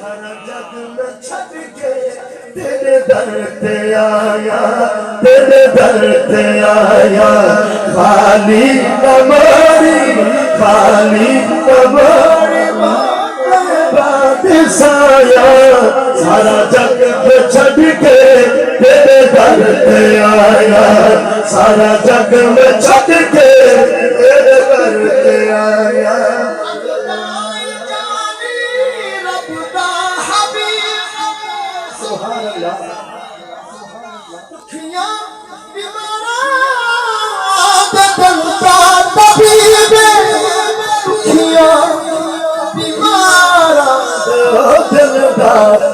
سارا جگ میں چھٹ کے تیرے در تے آیا تیرے در تے آیا خالی کماری بات سایا سارا جگ میں چھٹ کے تیرے در تے آیا سارا جگ میں چھٹ کے تیرے در تے آیا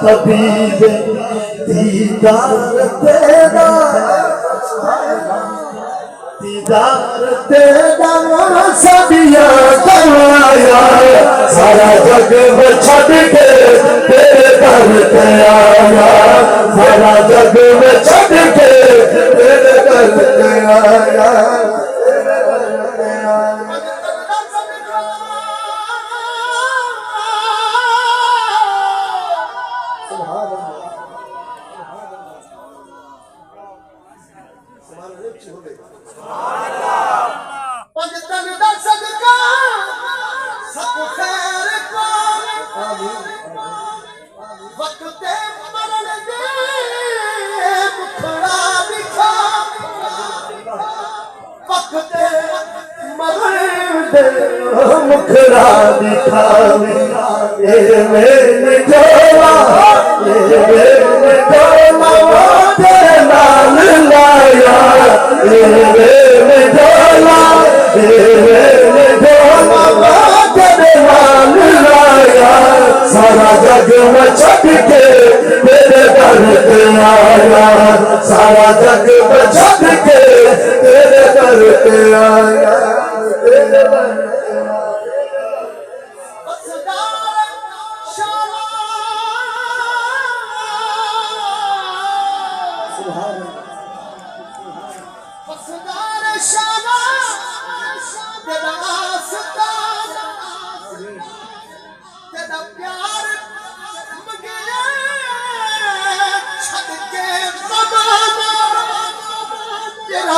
طبیب دیدار تیرا سبیا کروایا سارا جگ میں چھٹ کے تیرے در تے آیا سارا جگ میں چھٹ کے تیرے در تے آیا مکھڑا دکھاوے میرے جولا تیرے نال لایا میرے جولا تیرے نال لایا سارا جگ میں چھٹ کے تیرے در تے آیا سارا جگ میں چھٹ کے تیرے در تے آیا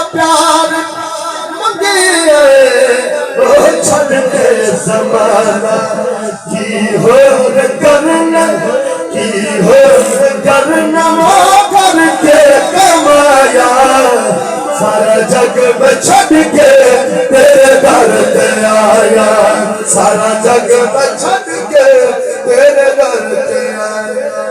پیار منگے چھڑ کے زمانہ کی ہو کرنا وہ کر کے کمایا سارا جگ میں چھٹ کے تیرے در تے آیا سارا جگ میں چھٹ کے تیرے در تے آیا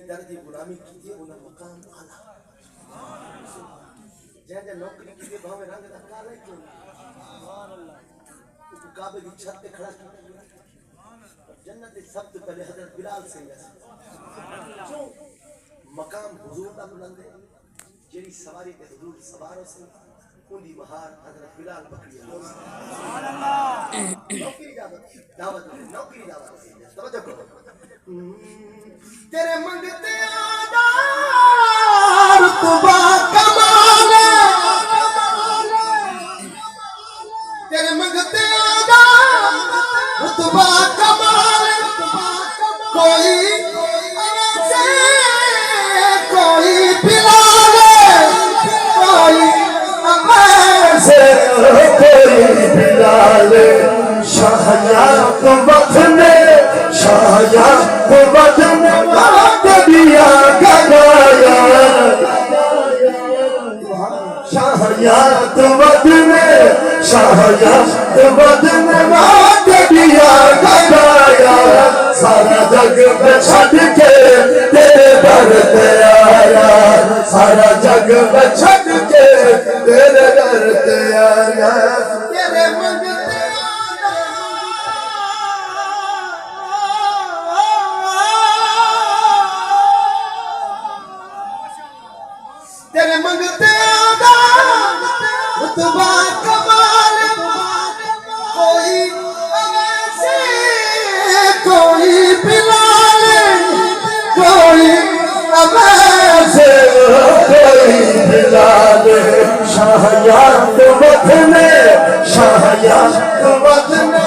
درجی غلامی کیجئے انہیں مقام آنا جہاں نوکری کیجئے بہمیں رنگ دا کالا ہی کیوں تو کعبے کی چھت پہ کھڑا کیوں جنت سب تو پہلے حضرت بلال سے کیوں مقام حضور دا بلند ہے جیری سواری کے حضور سواروں سے انہی مہار حضرت بلال بکری نوکری دعوت توجہ کرو تیرے منگتے آدار رتبہ کمانے تیرے منگتے آدار رتبہ کمانے کوئی ایسے کوئی پلانے کوئی ایسے کوئی پلانے شاہیات وطنے شاہیات وطنے مات دیا گنایا شاہیات وطنے مات دیا گنایا سارا جگ میں چھٹ کے تیرے در تے آیا سارا جگ میں چھٹ کے تیرے در تے آیا تیرے منگتے تیرے منگتے آگا رتبہ کمال کوئی ایسے کوئی بلال کوئی ایسے کوئی بلال شاہ یاد وطن شاہ یاد وطن